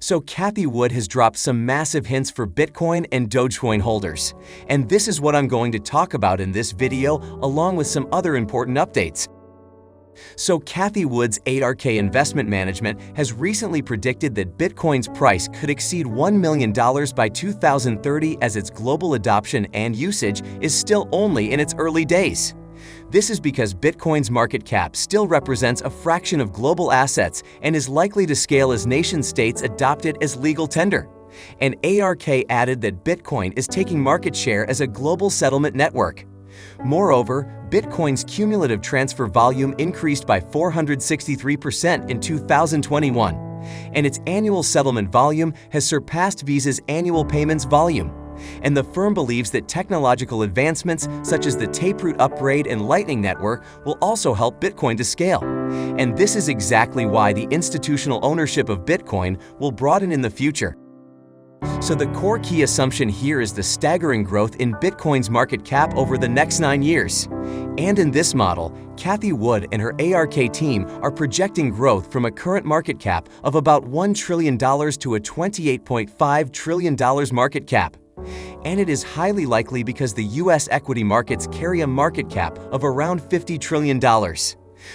So Cathie Wood has dropped some massive hints for Bitcoin and Dogecoin holders. And this is what I'm going to talk about in this video, along with some other important updates. So Cathie Wood's AIBA Investment Management has recently predicted that Bitcoin's price could exceed $1 million by 2030 as its global adoption and usage is still only in its early days. This is because Bitcoin's market cap still represents a fraction of global assets and is likely to scale as nation-states adopt it as legal tender. And AIBA added that Bitcoin is taking market share as a global settlement network. Moreover, Bitcoin's cumulative transfer volume increased by 463% in 2021, and its annual settlement volume has surpassed Visa's annual payments volume. And the firm believes that technological advancements such as the Taproot upgrade and Lightning Network will also help Bitcoin to scale. And this is exactly why the institutional ownership of Bitcoin will broaden in the future. So the core key assumption here is the staggering growth in Bitcoin's market cap over the next 9 years. And in this model, Cathie Wood and her AIBA team are projecting growth from a current market cap of about $1 trillion to a $28.5 trillion market cap. And it is highly likely because the US equity markets carry a market cap of around $50 trillion.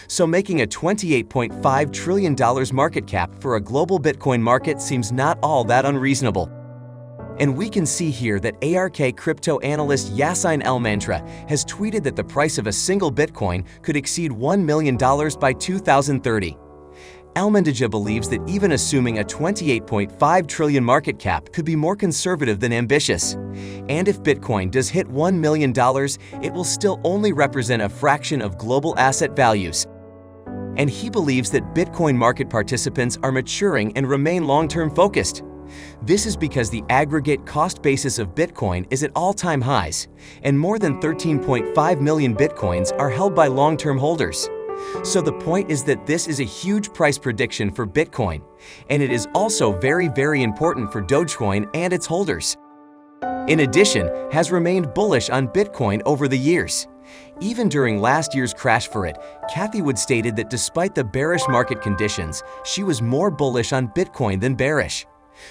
So making a $28.5 trillion market cap for a global Bitcoin market seems not all that unreasonable. And we can see here that AIBA crypto analyst Yassine El-Mantra has tweeted that the price of a single Bitcoin could exceed $1 million by 2030. El-Mantra believes that even assuming a $28.5 trillion market cap could be more conservative than ambitious. And if Bitcoin does hit $1 million, it will still only represent a fraction of global asset values. And he believes that Bitcoin market participants are maturing and remain long-term focused. This is because the aggregate cost basis of Bitcoin is at all-time highs, and more than 13.5 million Bitcoins are held by long-term holders. So the point is that this is a huge price prediction for Bitcoin, and it is also very important for Dogecoin and its holders. In addition, has remained bullish on Bitcoin over the years. Even during last year's crash for it, Cathie Wood stated that despite the bearish market conditions, she was more bullish on Bitcoin than bearish.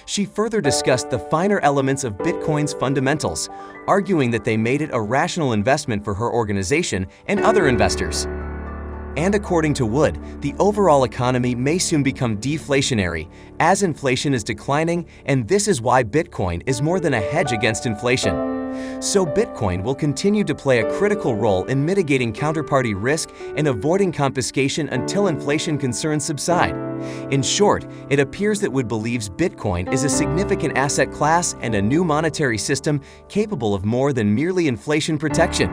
She further discussed the finer elements of Bitcoin's fundamentals, arguing that they made it a rational investment for her organization and other investors. And according to Wood, the overall economy may soon become deflationary as inflation is declining, and this is why Bitcoin is more than a hedge against inflation. So Bitcoin will continue to play a critical role in mitigating counterparty risk and avoiding confiscation until inflation concerns subside. In short, it appears that Wood believes Bitcoin is a significant asset class and a new monetary system capable of more than merely inflation protection.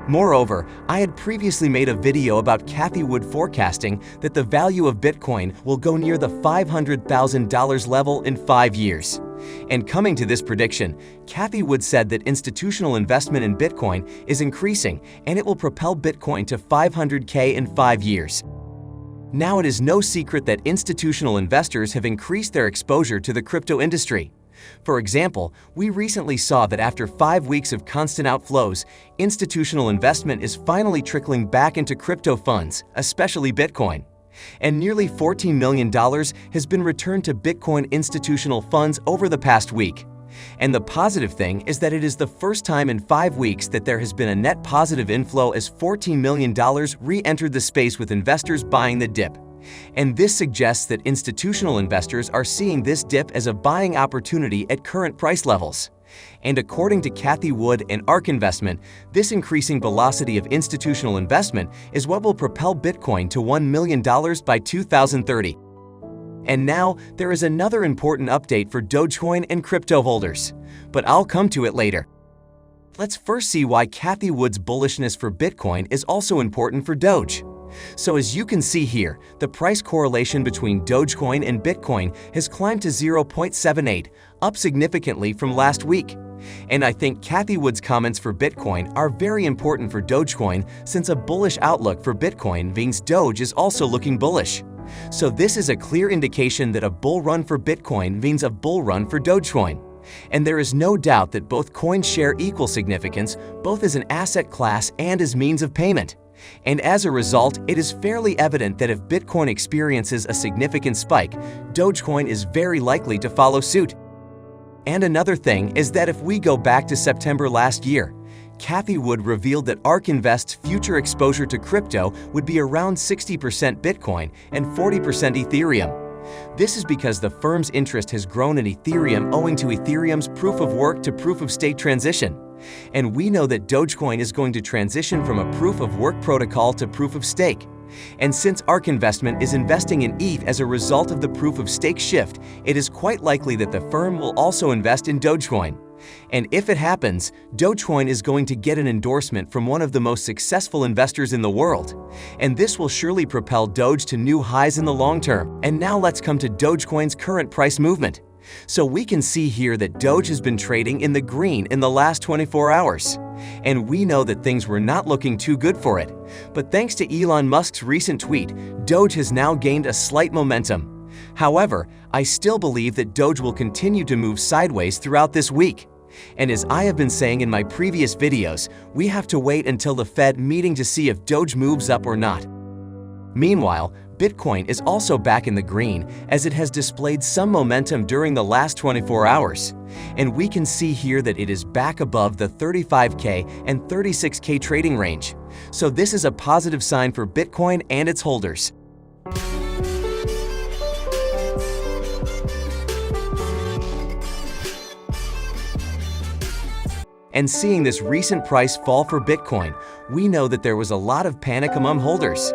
Moreover, I had previously made a video about Cathie Wood forecasting that the value of Bitcoin will go near the $500,000 level in 5 years. And coming to this prediction, Cathie Wood said that institutional investment in Bitcoin is increasing and it will propel Bitcoin to $500K in 5 years. Now it is no secret that institutional investors have increased their exposure to the crypto industry. For example, we recently saw that after 5 weeks of constant outflows, institutional investment is finally trickling back into crypto funds, especially Bitcoin. And nearly $14 million has been returned to Bitcoin institutional funds over the past week. And the positive thing is that it is the first time in 5 weeks that there has been a net positive inflow as $14 million re-entered the space with investors buying the dip. And this suggests that institutional investors are seeing this dip as a buying opportunity at current price levels. And according to Cathie Wood and ARK Investment, this increasing velocity of institutional investment is what will propel Bitcoin to $1 million by 2030. And now, there is another important update for Dogecoin and crypto holders, but I'll come to it later. Let's first see why Cathie Wood's bullishness for Bitcoin is also important for Doge. So as you can see here, the price correlation between Dogecoin and Bitcoin has climbed to 0.78, up significantly from last week. And I think Cathie Wood's comments for Bitcoin are very important for Dogecoin since a bullish outlook for Bitcoin means Doge is also looking bullish. So this is a clear indication that a bull run for Bitcoin means a bull run for Dogecoin. And there is no doubt that both coins share equal significance, both as an asset class and as means of payment. And as a result, it is fairly evident that if Bitcoin experiences a significant spike, Dogecoin is very likely to follow suit. And another thing is that if we go back to September last year, Cathie Wood revealed that ARK Invest's future exposure to crypto would be around 60% Bitcoin and 40% Ethereum. This is because the firm's interest has grown in Ethereum owing to Ethereum's proof-of-work to proof-of-stake transition. And we know that Dogecoin is going to transition from a proof-of-work protocol to proof-of-stake. And since ARK Investment is investing in ETH as a result of the proof-of-stake shift, it is quite likely that the firm will also invest in Dogecoin. And if it happens, Dogecoin is going to get an endorsement from one of the most successful investors in the world. And this will surely propel Doge to new highs in the long term. And now let's come to Dogecoin's current price movement. So we can see here that Doge has been trading in the green in the last 24 hours. And we know that things were not looking too good for it. But thanks to Elon Musk's recent tweet, Doge has now gained a slight momentum. However, I still believe that Doge will continue to move sideways throughout this week. And as I have been saying in my previous videos, we have to wait until the Fed meeting to see if Doge moves up or not. Meanwhile, Bitcoin is also back in the green as it has displayed some momentum during the last 24 hours. And we can see here that it is back above the 35K and 36K trading range. So this is a positive sign for Bitcoin and its holders. And seeing this recent price fall for Bitcoin, we know that there was a lot of panic among holders.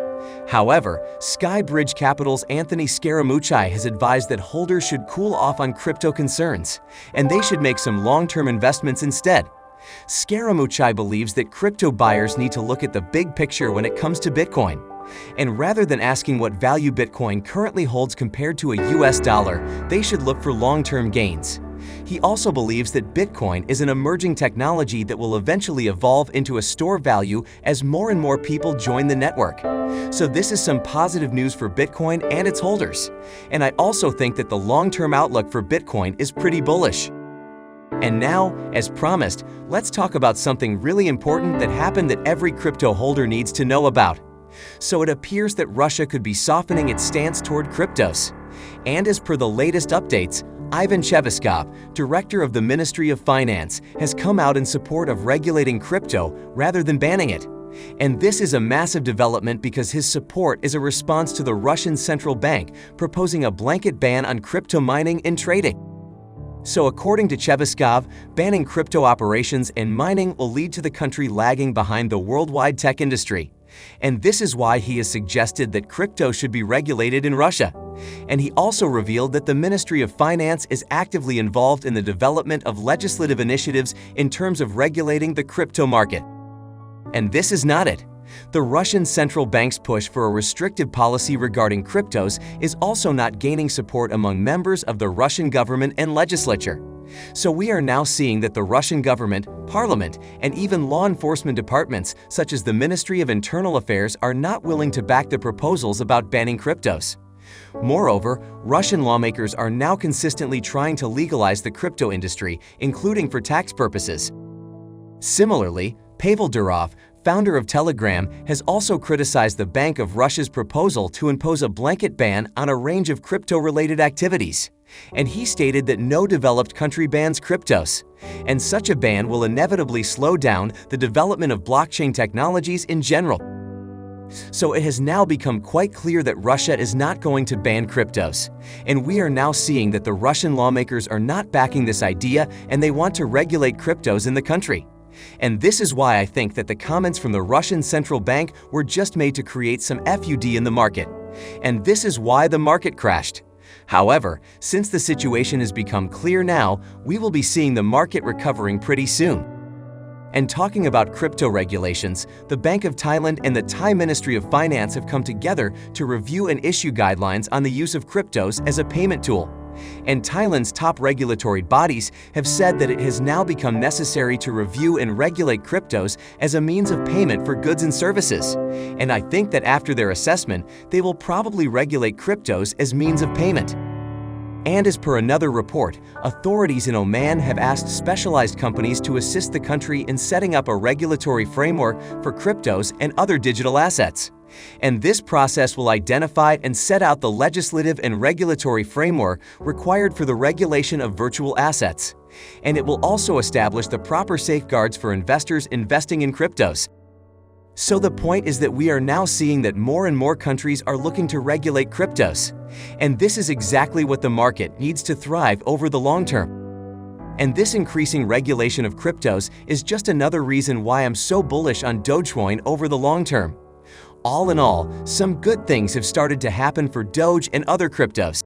However, Skybridge Capital's Anthony Scaramucci has advised that holders should cool off on crypto concerns, and they should make some long-term investments instead. Scaramucci believes that crypto buyers need to look at the big picture when it comes to Bitcoin. And rather than asking what value Bitcoin currently holds compared to a US dollar, they should look for long-term gains. He also believes that Bitcoin is an emerging technology that will eventually evolve into a store value as more and more people join the network. So this is some positive news for Bitcoin and its holders. And I also think that the long-term outlook for Bitcoin is pretty bullish. And now, as promised, let's talk about something really important that happened that every crypto holder needs to know about. So it appears that Russia could be softening its stance toward cryptos. And as per the latest updates, Ivan Cheveskov, director of the Ministry of Finance, has come out in support of regulating crypto rather than banning it. And this is a massive development because his support is a response to the Russian central bank proposing a blanket ban on crypto mining and trading. So according to Cheveskov, banning crypto operations and mining will lead to the country lagging behind the worldwide tech industry. And this is why he has suggested that crypto should be regulated in Russia. And he also revealed that the Ministry of Finance is actively involved in the development of legislative initiatives in terms of regulating the crypto market. And this is not it. The Russian central bank's push for a restrictive policy regarding cryptos is also not gaining support among members of the Russian government and legislature. So we are now seeing that the Russian government, parliament, and even law enforcement departments such as the Ministry of Internal Affairs are not willing to back the proposals about banning cryptos. Moreover, Russian lawmakers are now consistently trying to legalize the crypto industry, including for tax purposes. Similarly, Pavel Durov, founder of Telegram, has also criticized the Bank of Russia's proposal to impose a blanket ban on a range of crypto-related activities. And he stated that no developed country bans cryptos, and such a ban will inevitably slow down the development of blockchain technologies in general. So it has now become quite clear that Russia is not going to ban cryptos. And we are now seeing that the Russian lawmakers are not backing this idea and they want to regulate cryptos in the country. And this is why I think that the comments from the Russian central bank were just made to create some FUD in the market. And this is why the market crashed. However, since the situation has become clear now, we will be seeing the market recovering pretty soon. And talking about crypto regulations, the Bank of Thailand and the Thai Ministry of Finance have come together to review and issue guidelines on the use of cryptos as a payment tool. And Thailand's top regulatory bodies have said that it has now become necessary to review and regulate cryptos as a means of payment for goods and services. And I think that after their assessment, they will probably regulate cryptos as means of payment. And as per another report, authorities in Oman have asked specialized companies to assist the country in setting up a regulatory framework for cryptos and other digital assets. And this process will identify and set out the legislative and regulatory framework required for the regulation of virtual assets. And it will also establish the proper safeguards for investors investing in cryptos. So the point is that we are now seeing that more and more countries are looking to regulate cryptos. And this is exactly what the market needs to thrive over the long term. And this increasing regulation of cryptos is just another reason why I'm so bullish on Dogecoin over the long term. All in all, some good things have started to happen for Doge and other cryptos.